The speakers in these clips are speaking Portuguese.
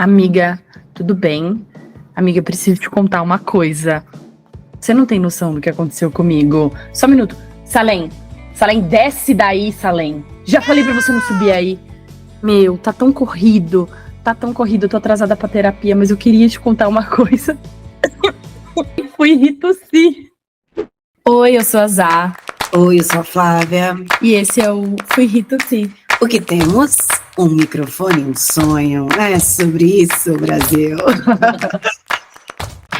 Amiga, tudo bem? Amiga, preciso te contar uma coisa. Você não tem noção do que aconteceu comigo. Só um minuto. Salem, desce daí, Salem. Já falei pra você não subir aí. Meu, tá tão corrido. Eu tô atrasada pra terapia, mas eu queria te contar uma coisa. Fui rir tossir. Oi, eu sou a Zá. Oi, eu sou a Flávia. E esse é o Fui rir tossir. O que temos? Um microfone, um sonho. É sobre isso, Brasil.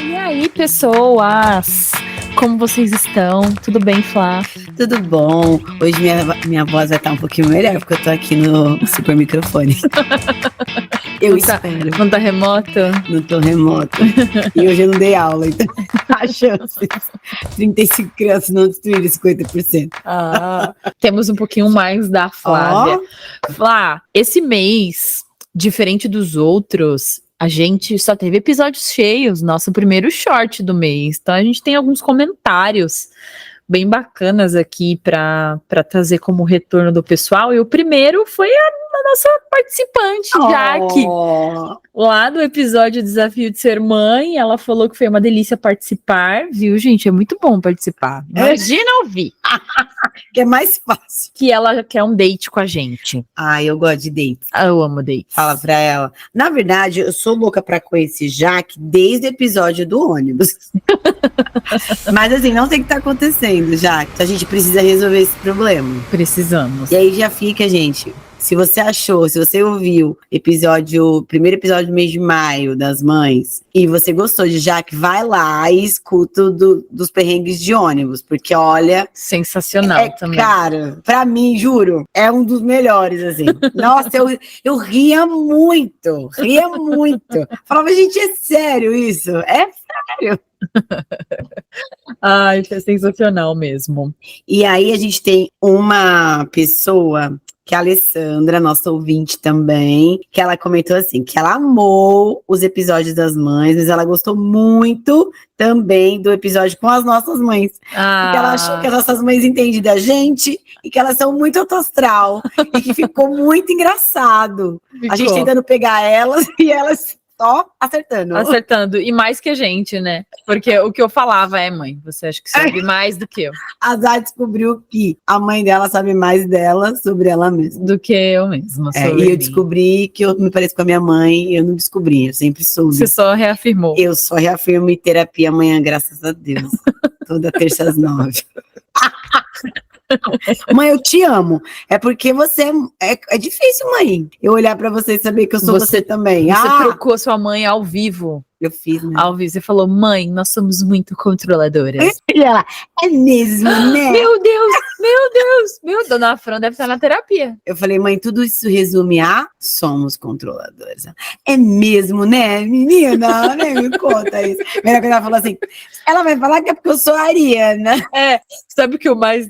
E aí, pessoas? Como vocês estão? Tudo bem, Flá? Tudo bom? Hoje minha voz vai estar um pouquinho melhor, porque eu tô aqui no super microfone. Eu espero. Não tá remoto? Não tô remoto. E hoje eu não dei aula, então a chance. 35 crianças não destruíram 50%. Temos um pouquinho mais da Flávia. Flá, esse mês, diferente dos outros, a gente só teve episódios cheios, nosso primeiro short do mês. Então a gente tem alguns comentários bem bacanas aqui para trazer como retorno do pessoal. E o primeiro foi a nossa participante, Jaque, lá do episódio Desafio de Ser Mãe. Ela falou que foi uma delícia participar, viu, gente? É muito bom participar. Imagina ouvir. Que é mais fácil. Que ela quer um date com a gente. Eu gosto de date. Eu amo date. Fala pra ela. Na verdade, eu sou louca pra conhecer Jaque desde o episódio do ônibus. Mas assim, não tem que estar acontecendo, Jaque. A gente precisa resolver esse problema. Precisamos. E aí já fica, gente. Se você ouviu primeiro episódio do mês de maio das mães, e você gostou de Jaque, vai lá e escuta dos perrengues de ônibus, porque olha... Sensacional também. Cara, pra mim, juro, é um dos melhores, assim. Nossa, eu ria muito. Falava, gente, é sério isso? É sério. Isso é sensacional mesmo. E aí a gente tem uma pessoa... que é a Alessandra, nossa ouvinte também, que ela comentou assim, que ela amou os episódios das mães, mas ela gostou muito também do episódio com as nossas mães. Porque ela achou que as nossas mães entendem da gente e que elas são muito autoastral e que ficou muito engraçado. A gente tentando pegar elas e elas... só acertando. E mais que a gente, né? Porque o que eu falava mãe, você acha que sabe mais do que eu. A Zá descobriu que a mãe dela sabe mais dela sobre ela mesma. Do que eu mesma. E eu descobri que eu me pareço com a minha mãe, eu não descobri, eu sempre soube. Você só reafirmou. Eu só reafirmo em terapia amanhã, graças a Deus. Toda terça às 9. Mãe, eu te amo. É porque você é difícil, mãe. Eu olhar pra você e saber que eu sou você também. Você trocou sua mãe ao vivo. Eu fiz, né? Ao vivo. Você falou, mãe, nós somos muito controladoras. E ela, é mesmo, né? Meu Deus. Dona Fran deve estar na terapia. Eu falei, mãe, tudo isso resume a somos controladoras. É mesmo, né, menina? Nem me conta isso. Primeira coisa, ela falou assim, ela vai falar que é porque eu sou a Ariana. Sabe o que eu mais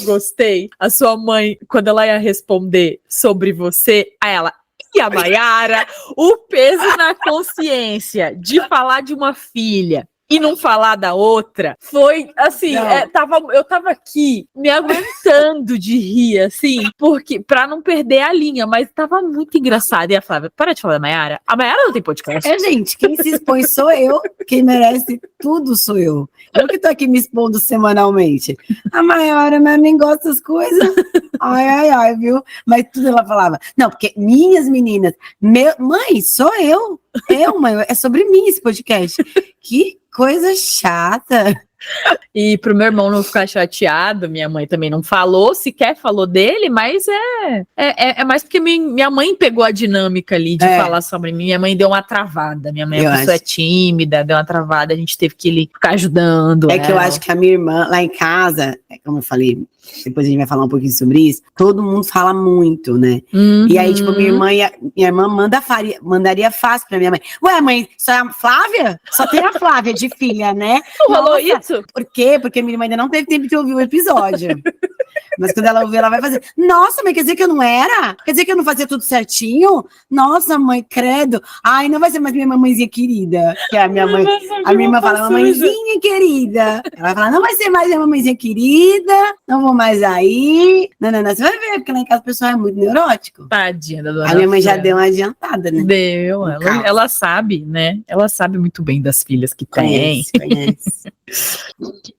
gostei? A sua mãe, quando ela ia responder sobre você, a ela... E a Mayara, o peso na consciência de falar de uma filha e não falar da outra, foi assim, eu tava aqui me aguentando de rir, assim, porque pra não perder a linha, mas tava muito engraçado. E a Flávia, para de falar da Mayara. A Mayara não tem podcast. Gente, quem se expõe sou eu, quem merece tudo sou eu. Eu que tô aqui me expondo semanalmente. A Mayara, mas nem gosta das coisas. Ai, viu? Mas tudo ela falava. Não, porque minhas meninas, mãe, sou eu. Mãe, é sobre mim esse podcast. Que coisa chata. E pro meu irmão não ficar chateado, minha mãe também não falou, sequer falou dele, mas é mais porque minha mãe pegou a dinâmica ali de falar sobre mim. Minha mãe deu uma travada, minha mãe é tímida, deu uma travada, a gente teve que ficar ajudando. Que eu acho que a minha irmã, lá em casa, como eu falei, depois a gente vai falar um pouquinho sobre isso, todo mundo fala muito, né? E aí, tipo, minha irmã mandaria fácil pra minha mãe. Ué, mãe, só é a Flávia? Só tem a Flávia de filha, né? Não rolou isso? Por quê? Porque minha irmã ainda não teve tempo de ouvir o episódio. Mas quando ela ouvir, ela vai fazer, nossa, mas quer dizer que eu não era? Quer dizer que eu não fazia tudo certinho? Nossa, mãe, credo. Ai, não vai ser mais minha mamãezinha querida. Que é a minha mãe, a minha irmã fala, mamãezinha querida. Ela vai falar, não vai ser mais minha mamãezinha querida, não vou mais aí. Não, você vai ver, porque lá em casa o pessoal é muito neurótico. Tadinha da dona A minha mãe já deu uma adiantada, né? Deu, ela sabe, né? Ela sabe muito bem das filhas que tem. Conhece.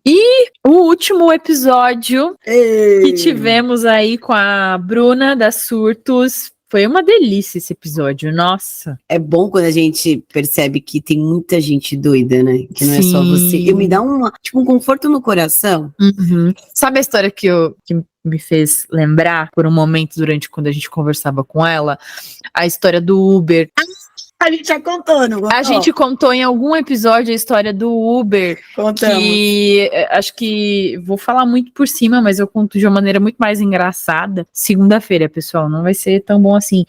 E o último episódio que tivemos aí com a Bruna das Surtos, foi uma delícia esse episódio, nossa. É bom quando a gente percebe que tem muita gente doida, né? Que não é só você. Eu me dá um conforto no coração. Uhum. Sabe a história que me fez lembrar por um momento durante quando a gente conversava com ela? A história do Uber. A gente já contou, não contou? A gente contou em algum episódio a história do Uber. Contamos. Que acho que vou falar muito por cima, mas eu conto de uma maneira muito mais engraçada. Segunda-feira, pessoal, não vai ser tão bom assim.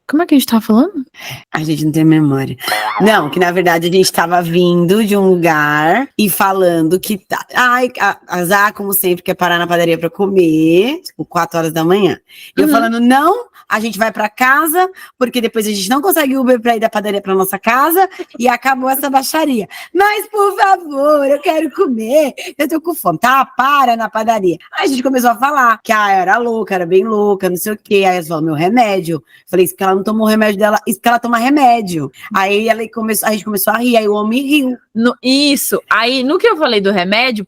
Como é que a gente tava falando? A gente não tem memória. Não, que na verdade a gente tava vindo de um lugar e falando que tá. Ai, a Zá, como sempre, quer parar na padaria pra comer, tipo, 4 horas da manhã. E eu falando, não, a gente vai pra casa, porque depois a gente não consegue Uber pra ir da padaria pra nossa casa e acabou essa baixaria. Mas, por favor, eu quero comer, eu tô com fome. Tá, para na padaria. Aí a gente começou a falar que eu era louca, era bem louca, não sei o quê. Aí ela falou, meu remédio. Falei, isso porque ela não tomou o remédio dela, isso porque ela toma remédio. Aí a gente começou a rir, aí o homem riu. Isso, aí no que eu falei do remédio,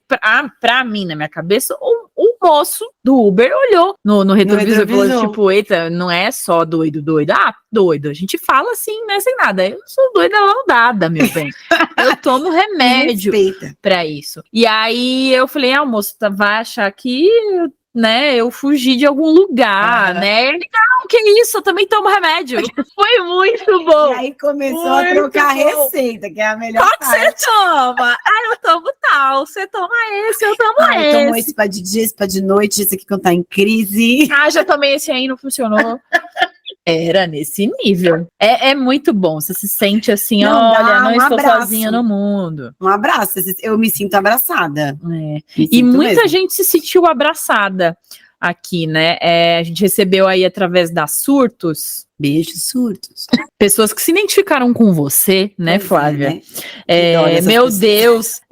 pra mim, na minha cabeça, o moço do Uber olhou no retrovisor e falou, tipo, eita, não é só doido. Ah, doido, a gente fala assim, né, sem nada. Eu sou doida laudada, meu bem. Eu tomo remédio pra isso. E aí eu falei, o moço vai achar que... né, eu fugi de algum lugar, né? Ele, não, que isso, eu também tomo remédio. Foi muito bom. E aí começou a trocar receita, que é a melhor parte. Qual que você toma? Eu tomo tal, você toma esse, eu tomo esse. Eu tomo esse pra de dia, esse pra de noite, esse aqui quando tá em crise. Já tomei esse aí, não funcionou. Era nesse nível. É muito bom. Você se sente assim, não estou sozinha no mundo. Um abraço. Eu me sinto abraçada. E muita gente se sentiu abraçada aqui, né? A gente recebeu aí através das Surtos. Beijos, Surtos. Pessoas que se identificaram com você, né, Flávia? Meu pessoas. Deus,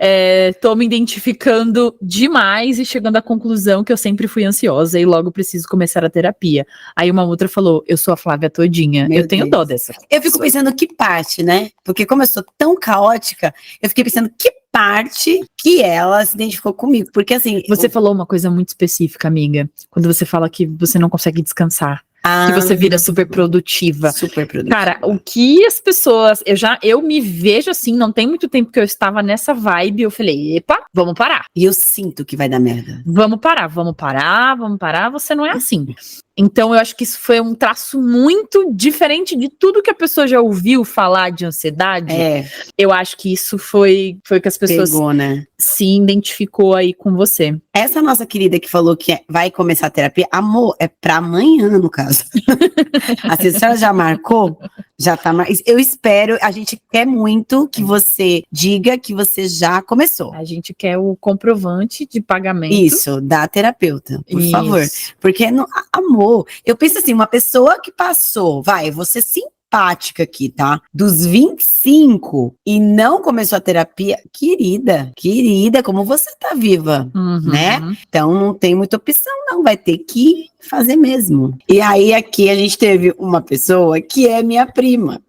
tô me identificando demais e chegando à conclusão que eu sempre fui ansiosa e logo preciso começar a terapia. Aí uma outra falou, eu sou a Flávia todinha. Eu tenho dó dessa. Eu fico pensando que parte, né? Porque como eu sou tão caótica, eu fiquei pensando que parte que ela se identificou comigo. Porque assim... Você falou uma coisa muito específica, amiga. Quando você fala que você não consegue descansar. Que você vira super produtiva. Super produtiva. Cara, o que as pessoas... Eu me vejo assim, não tem muito tempo que eu estava nessa vibe, eu falei, epa, vamos parar. E eu sinto que vai dar merda. Vamos parar, você não é assim. Então eu acho que isso foi um traço muito diferente de tudo que a pessoa já ouviu falar de ansiedade. Eu acho que isso foi o que as pessoas pegou, né? Se identificou aí com você. Essa nossa querida que falou que vai começar a terapia, amor, é pra amanhã, no caso. Assim, se ela já marcou, já tá mais. Eu espero, a gente quer muito que você diga que você já começou. A gente quer o comprovante de pagamento. Isso, da terapeuta, por favor. Porque, amor, eu penso assim, uma pessoa que passou, você simpática aqui, tá? Dos 25 e não começou a terapia, querida, como você tá viva, né? Então não tem muita opção, não, vai ter que fazer mesmo. E aí aqui a gente teve uma pessoa que é minha prima.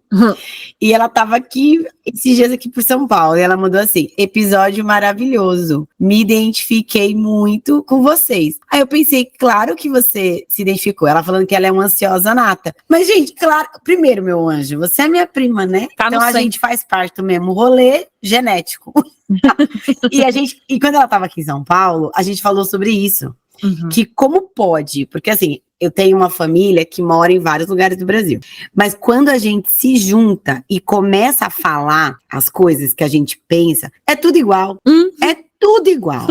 E ela tava aqui, esses dias aqui por São Paulo, e ela mandou assim, episódio maravilhoso, me identifiquei muito com vocês. Aí eu pensei, claro que você se identificou, ela falando que ela é uma ansiosa nata. Mas gente, claro, primeiro meu anjo, você é minha prima, né? Então a gente faz parte do mesmo rolê genético. E quando ela tava aqui em São Paulo, a gente falou sobre isso. Que como pode, porque assim, eu tenho uma família que mora em vários lugares do Brasil, mas quando a gente se junta e começa a falar as coisas que a gente pensa, é tudo igual, é tudo igual.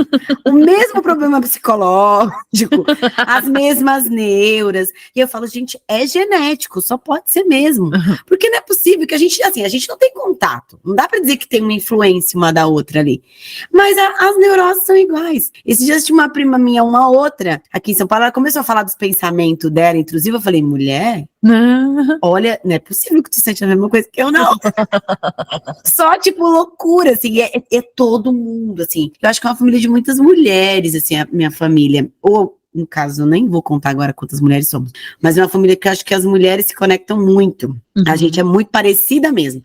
O mesmo problema psicológico, as mesmas neuras. E eu falo, gente, é genético, só pode ser mesmo. Porque não é possível que a gente não tem contato. Não dá pra dizer que tem uma influência uma da outra ali. Mas as neuroses são iguais. Esses dias tinha uma prima minha, uma outra, aqui em São Paulo, ela começou a falar dos pensamentos dela intrusiva. Eu falei, mulher, olha, não é possível que tu sente a mesma coisa que eu, não. Só, tipo, loucura, assim, é todo mundo, assim. Eu acho que é uma família de muitas mulheres, assim, a minha família. Ou, no caso, eu nem vou contar agora quantas mulheres somos, mas é uma família que eu acho que as mulheres se conectam muito. A gente é muito parecida mesmo.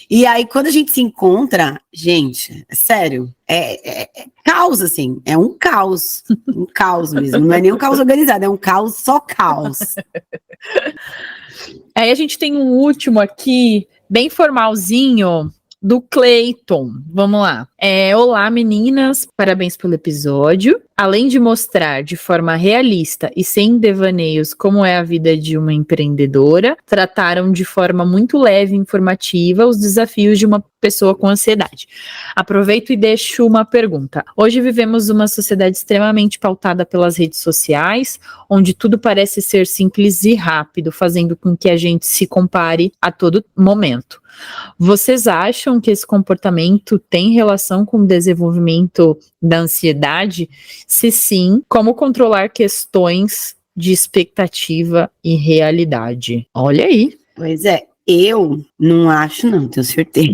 E aí, quando a gente se encontra, gente, é sério, é caos, assim, é um caos mesmo. Não é nem um caos organizado, é um caos, só caos. Aí a gente tem um último aqui, bem formalzinho, do Cleiton. Vamos lá. Olá, meninas. Parabéns pelo episódio. Além de mostrar de forma realista e sem devaneios como é a vida de uma empreendedora, trataram de forma muito leve e informativa os desafios de uma pessoa com ansiedade. Aproveito e deixo uma pergunta. Hoje vivemos uma sociedade extremamente pautada pelas redes sociais, onde tudo parece ser simples e rápido, fazendo com que a gente se compare a todo momento. Vocês acham que esse comportamento tem relação com o desenvolvimento da ansiedade? Se sim, como controlar questões de expectativa e realidade? Olha aí. Pois é, eu não acho, não, tenho certeza.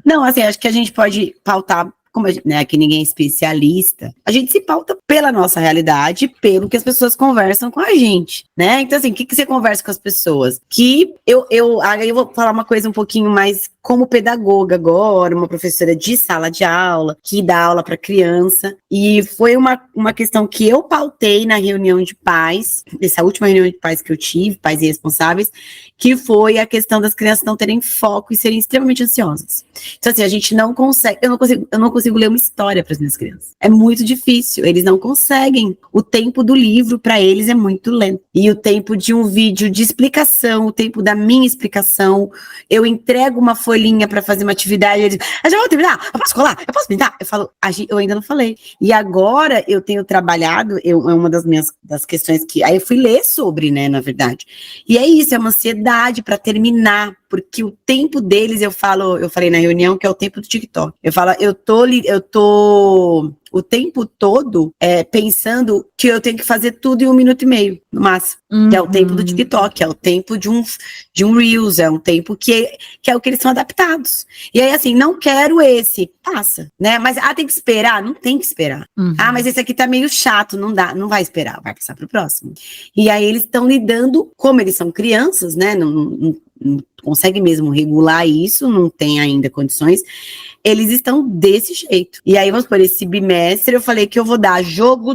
Não, assim, acho que a gente pode pautar, como a gente, né, que ninguém é especialista, a gente se pauta pela nossa realidade, pelo que as pessoas conversam com a gente, né? Então, assim, o que você conversa com as pessoas? Que aí eu vou falar uma coisa um pouquinho mais como pedagoga agora, uma professora de sala de aula, que dá aula para criança, e foi uma questão que eu pautei na reunião de pais, essa última reunião de pais que eu tive, pais irresponsáveis, que foi a questão das crianças não terem foco e serem extremamente ansiosas. Então, assim, a gente não consegue, eu não consigo ler uma história para as minhas crianças. É muito difícil, eles não conseguem. O tempo do livro, para eles, é muito lento. E o tempo de um vídeo de explicação, o tempo da minha explicação, eu entrego uma folhinha para fazer uma atividade, eles, já vou terminar, eu posso colar, eu posso pintar? Eu falo, eu ainda não falei. E agora eu tenho trabalhado, é uma das questões que, aí eu fui ler sobre, né, na verdade. E é isso, é uma ansiedade para terminar, porque o tempo deles, eu falei na reunião que é o tempo do TikTok. Eu falo, eu tô o tempo todo pensando que eu tenho que fazer tudo em 1 minuto e meio, no máximo. Que é o tempo do TikTok, é o tempo de um Reels, é um tempo que é o que eles são adaptados. E aí, assim, não quero esse, passa, né? Mas, tem que esperar? Não tem que esperar. Mas esse aqui tá meio chato, não dá, não vai esperar, vai passar pro próximo. E aí eles estão lidando, como eles são crianças, né? Não consegue mesmo regular isso, não tem ainda condições, eles estão desse jeito. E aí, vamos por esse bimestre, eu falei que eu vou dar jogo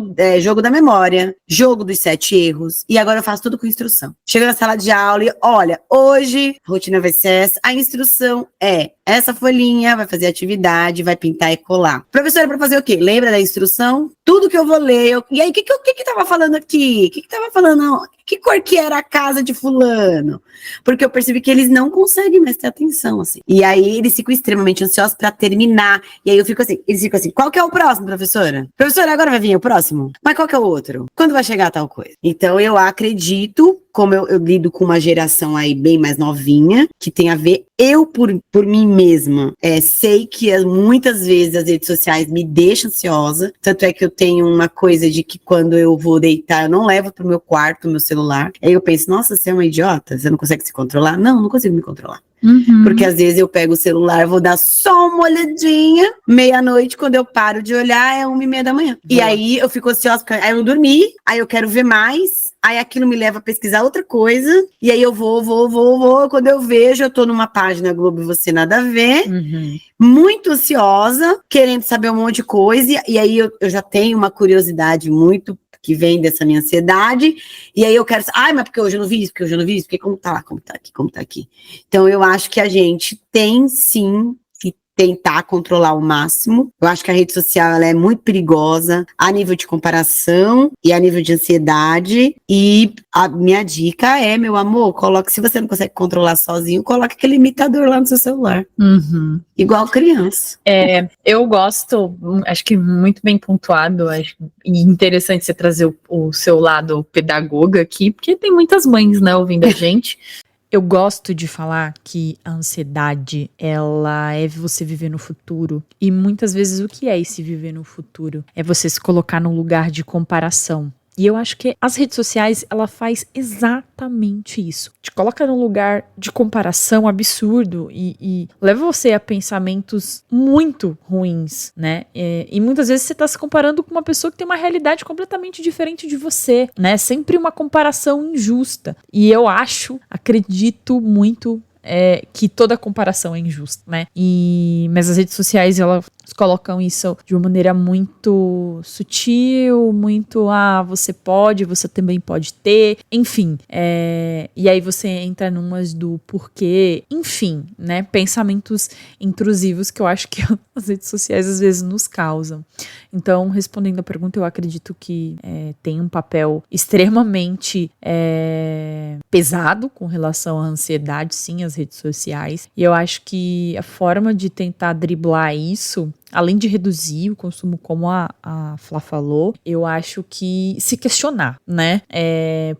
da memória, jogo dos 7 erros, e agora eu faço tudo com instrução. Chego na sala de aula e, olha, hoje, a rotina vai ser essa, a instrução é essa folhinha, vai fazer atividade, vai pintar e colar. Professora, para fazer o quê? Lembra da instrução? Tudo que eu vou ler. E aí, o que tava falando aqui? O que tava falando? Não, que cor que era a casa de fulano? Porque eu percebi que eles não conseguem mais ter atenção, assim. E aí, eles ficam extremamente ansiosos para terminar. E aí, eles ficam assim, qual que é o próximo, professora? Professora, agora vai vir o próximo? Mas qual que é o outro? Quando vai chegar tal coisa? Então, eu acredito, como eu lido com uma geração aí bem mais novinha, que tem a ver, eu por mim mesma, sei que muitas vezes as redes sociais me deixam ansiosa, tanto é que eu tenho uma coisa de que quando eu vou deitar, eu não levo pro meu quarto o meu celular, aí eu penso, nossa, você é uma idiota, você não consegue se controlar? Não consigo me controlar. Porque às vezes eu pego o celular, vou dar só uma olhadinha, meia-noite, quando eu paro de olhar, é 1h30 da manhã. E aí eu fico ansiosa, porque aí eu não dormi, aí eu quero ver mais, aí aquilo me leva a pesquisar outra coisa, e aí eu vou, quando eu vejo, eu tô numa página Globo e Você Nada a Ver, muito ansiosa, querendo saber um monte de coisa, e aí eu já tenho uma curiosidade muito que vem dessa minha ansiedade, e aí eu quero, mas porque hoje eu não vi isso, porque como tá lá, como tá aqui. Então eu acho que a gente tem sim que tentar controlar ao máximo. Eu acho que a rede social ela é muito perigosa a nível de comparação e a nível de ansiedade. E a minha dica é, meu amor, coloque, se você não consegue controlar sozinho, coloque aquele limitador lá no seu celular. Uhum. Igual criança. Eu gosto, acho que muito bem pontuado, acho interessante você trazer o seu lado pedagoga aqui, porque tem muitas mães, né, ouvindo a gente. Eu gosto de falar que a ansiedade, ela é você viver no futuro. E muitas vezes o que é esse viver no futuro? É você se colocar num lugar de comparação. E eu acho que as redes sociais, ela faz exatamente isso. Te coloca num lugar de comparação absurdo e leva você a pensamentos muito ruins, né? E muitas vezes você tá se comparando com uma pessoa que tem uma realidade completamente diferente de você, né? Sempre uma comparação injusta. E eu acredito muito que toda comparação é injusta, né? Mas as redes sociais, elas colocam isso de uma maneira muito sutil, muito, você pode, você também pode ter, enfim. E aí você entra numas do porquê, enfim, né? Pensamentos intrusivos que eu acho que as redes sociais às vezes nos causam. Então, respondendo a pergunta, eu acredito que tem um papel extremamente pesado com relação à ansiedade, sim, as redes sociais. E eu acho que a forma de tentar driblar isso, além de reduzir o consumo, como a Flá falou, eu acho que se questionar, né?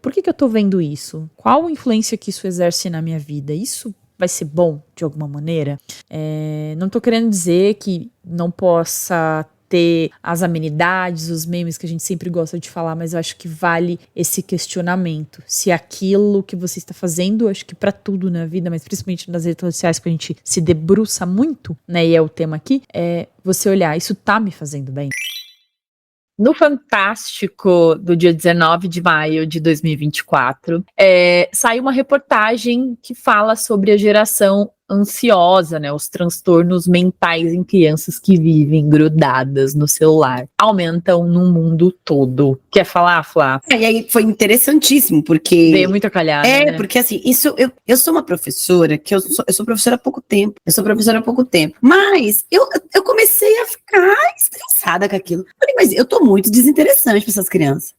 Por que eu tô vendo isso? Qual a influência que isso exerce na minha vida? Isso vai ser bom de alguma maneira? Não tô querendo dizer que não possa ter as amenidades, os memes que a gente sempre gosta de falar, mas eu acho que vale esse questionamento. Se aquilo que você está fazendo, acho que para tudo na vida, mas principalmente nas redes sociais que a gente se debruça muito, né, e é o tema aqui, você olhar, isso tá me fazendo bem? No Fantástico do dia 19 de maio de 2024, saiu uma reportagem que fala sobre a geração ansiosa, né, os transtornos mentais em crianças que vivem grudadas no celular. Aumentam no mundo todo. Quer falar, Flá? E aí foi interessantíssimo, porque... Veio muito a calhar, né? Porque assim, isso, eu sou uma professora, eu sou professora há pouco tempo, mas eu comecei a ficar estressada com aquilo. Falei, mas eu tô muito desinteressante para essas crianças.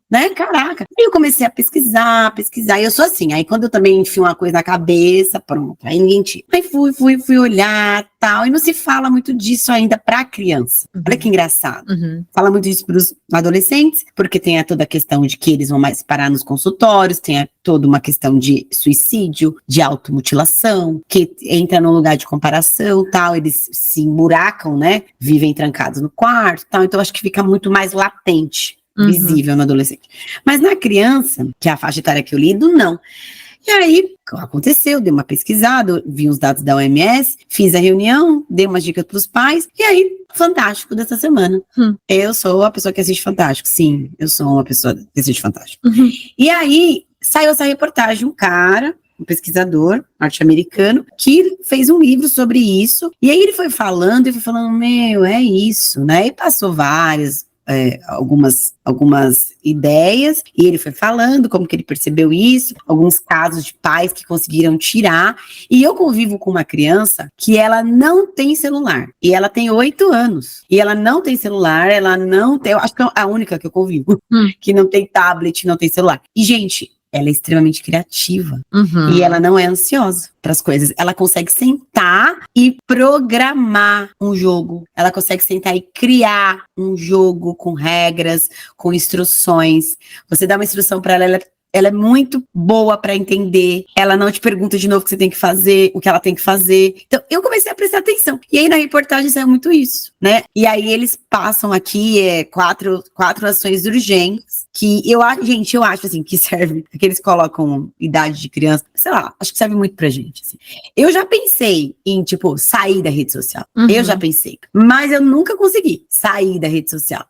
Né? Caraca. Aí eu comecei a pesquisar, e eu sou assim, aí quando eu também enfio uma coisa na cabeça, pronto, aí ninguém tira. Aí fui olhar, tal, e não se fala muito disso ainda pra criança. Olha que engraçado. Fala muito disso pros adolescentes, porque tem toda a questão de que eles vão mais parar nos consultórios, tem toda uma questão de suicídio, de automutilação, que entra num lugar de comparação, tal, eles se emburacam, né? Vivem trancados no quarto, tal, então acho que fica muito mais latente, visível no adolescente. Mas na criança, que é a faixa etária que eu lido, não. E aí, aconteceu, dei uma pesquisada, vi os dados da OMS, fiz a reunião, dei umas dicas para os pais, e aí, Fantástico dessa semana. Eu sou a pessoa que assiste Fantástico, sim, eu sou uma pessoa que assiste Fantástico. E aí, saiu essa reportagem, um pesquisador norte-americano, que fez um livro sobre isso, e aí ele foi falando, meu, é isso, né, e passou algumas ideias, e ele foi falando como que ele percebeu isso, alguns casos de pais que conseguiram tirar, e eu convivo com uma criança que ela não tem celular, e ela tem 8 anos, e ela não tem celular, eu acho que é a única que eu convivo, que não tem tablet, não tem celular, e gente, ela é extremamente criativa, e ela não é ansiosa para as coisas, ela consegue sentar e programar um jogo, ela consegue sentar e criar um jogo com regras, com instruções, você dá uma instrução para ela é muito boa para entender, ela não te pergunta de novo o que você tem que fazer, o que ela tem que fazer, então eu comecei a prestar atenção, e aí na reportagem saiu muito isso, né, e aí eles passam aqui 4 ações urgentes, que eu acho assim, que serve, que eles colocam idade de criança, sei lá, acho que serve muito pra gente, assim. Eu já pensei em, sair da rede social, eu já pensei, mas eu nunca consegui sair da rede social,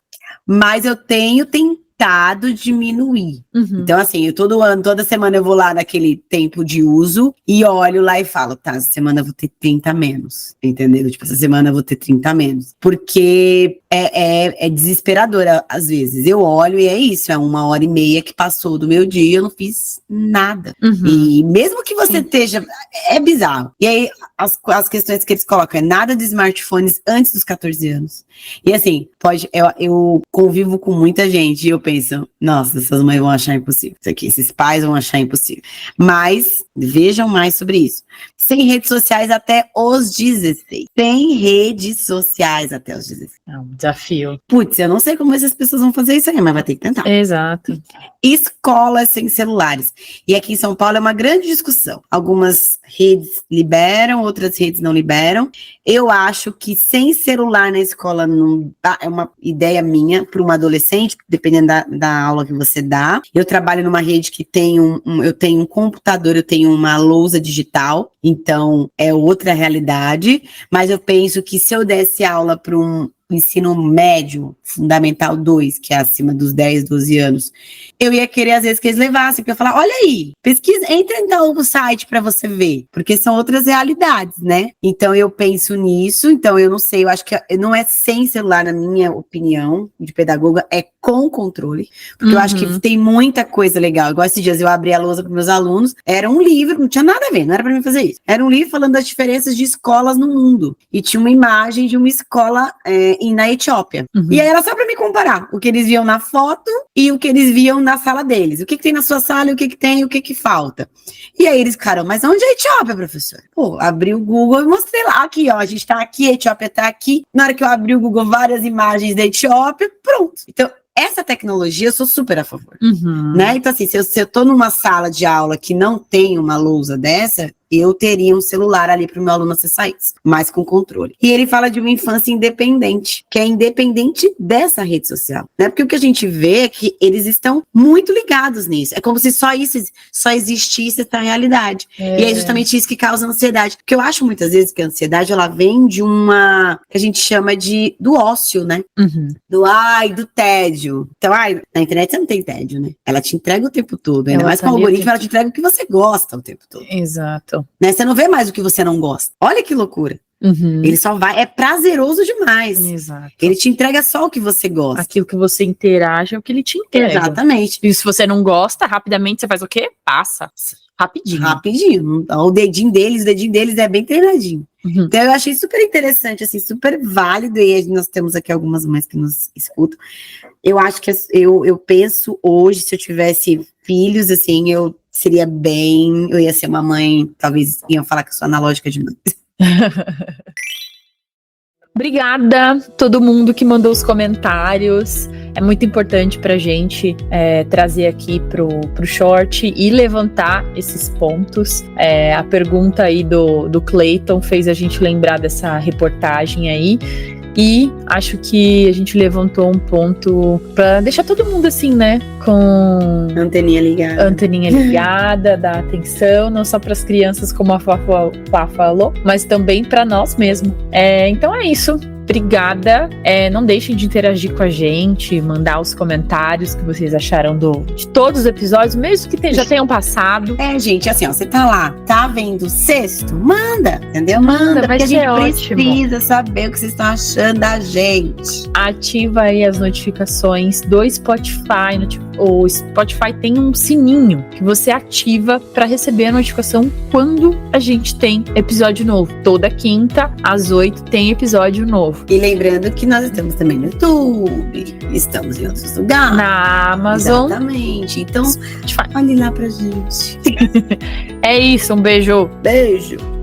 mas eu tenho tentado diminuir. Então, assim, toda semana eu vou lá naquele tempo de uso e olho lá e falo, essa semana eu vou ter 30 menos, entendeu? Essa semana eu vou ter 30 menos. Porque é desesperadora às vezes. Eu olho e é isso, é 1h30 que passou do meu dia e eu não fiz nada. E mesmo que você esteja, é bizarro. E aí, as questões que eles colocam é nada de smartphones antes dos 14 anos. E assim, eu convivo com muita gente e eu penso, nossa, essas mães vão achar impossível isso aqui, esses pais vão achar impossível. Mas, vejam mais sobre isso. Sem redes sociais até os 16. Sem redes sociais até os 16. É um desafio. Putz, eu não sei como essas pessoas vão fazer isso aí, mas vai ter que tentar. Exato. Escolas sem celulares. E aqui em São Paulo é uma grande discussão. Algumas redes liberam, outras redes não liberam. Eu acho que sem celular na escola não dá, é uma ideia minha para uma adolescente, dependendo da aula que você dá. Eu trabalho numa rede que tem eu tenho um computador, eu tenho uma lousa digital, então é outra realidade, mas eu penso que se eu desse aula para um ensino médio, fundamental 2, que é acima dos 10, 12 anos, eu ia querer, às vezes, que eles levassem, porque eu ia falar, olha aí, pesquisa, entra então no site para você ver, porque são outras realidades, né? Então, eu penso nisso, então, eu não sei, eu acho que não é sem celular, na minha opinião, de pedagoga, é com controle, porque eu acho que tem muita coisa legal, igual esses dias eu abri a lousa para meus alunos, era um livro, não tinha nada a ver, não era para mim fazer isso, era um livro falando das diferenças de escolas no mundo, e tinha uma imagem de uma escola na Etiópia. E aí era só pra me comparar o que eles viam na foto e o que eles viam na sala deles. O que tem na sua sala e o que tem e o que falta. E aí eles ficaram, mas onde é a Etiópia, professor? Pô, abri o Google e mostrei lá. Aqui, ó, a gente tá aqui, a Etiópia tá aqui. Na hora que eu abri o Google, várias imagens da Etiópia, pronto. Então, essa tecnologia eu sou super a favor. Né? Então, assim, se eu tô numa sala de aula que não tem uma lousa dessa, eu teria um celular ali para o meu aluno acessar isso, mas com controle. E ele fala de uma infância independente, que é independente dessa rede social, né? Porque o que a gente vê é que eles estão muito ligados nisso. É como se só existisse essa realidade. E é justamente isso que causa ansiedade. Porque eu acho muitas vezes que a ansiedade, ela vem de uma, que a gente chama do ócio, né? Do tédio. Então, na internet você não tem tédio, né? Ela te entrega o tempo todo. Ainda mais com o algoritmo, ela te entrega o que você gosta o tempo todo. Exato. Né? Você não vê mais o que você não gosta. Olha que loucura. Ele só vai, é prazeroso demais. Exato. Ele te entrega só o que você gosta. Aquilo que você interage é o que ele te entrega. Exatamente. E se você não gosta, rapidamente você faz o quê? Passa. Rapidinho. Rapidinho. O dedinho deles é bem treinadinho. Então eu achei super interessante, assim, super válido, e nós temos aqui algumas mães que nos escutam. Eu acho que eu penso hoje, se eu tivesse filhos, assim, eu ia ser uma mãe, talvez iam falar que eu sou analógica demais. Obrigada todo mundo que mandou os comentários. É muito importante pra gente trazer aqui pro short e levantar esses pontos. A pergunta aí do Clayton fez a gente lembrar dessa reportagem aí. E acho que a gente levantou um ponto pra deixar todo mundo assim, né? Com anteninha ligada, dar atenção, não só para as crianças, como a Fá falou, mas também para nós mesmos. Então é isso. Obrigada. Não deixem de interagir com a gente, mandar os comentários que vocês acharam de todos os episódios, mesmo que já tenham passado. Gente, assim, ó, você tá lá, tá vendo o sexto? Manda, entendeu? Manda, porque a gente precisa saber o que vocês estão achando da gente. Ativa aí as notificações do Spotify. O Spotify tem um sininho que você ativa para receber a notificação quando a gente tem episódio novo. Toda quinta, às 8, tem episódio novo. E lembrando que nós estamos também no YouTube, estamos em outros lugares. Na Amazon. Exatamente. Então, olhe lá pra gente. É isso, um beijo. Beijo.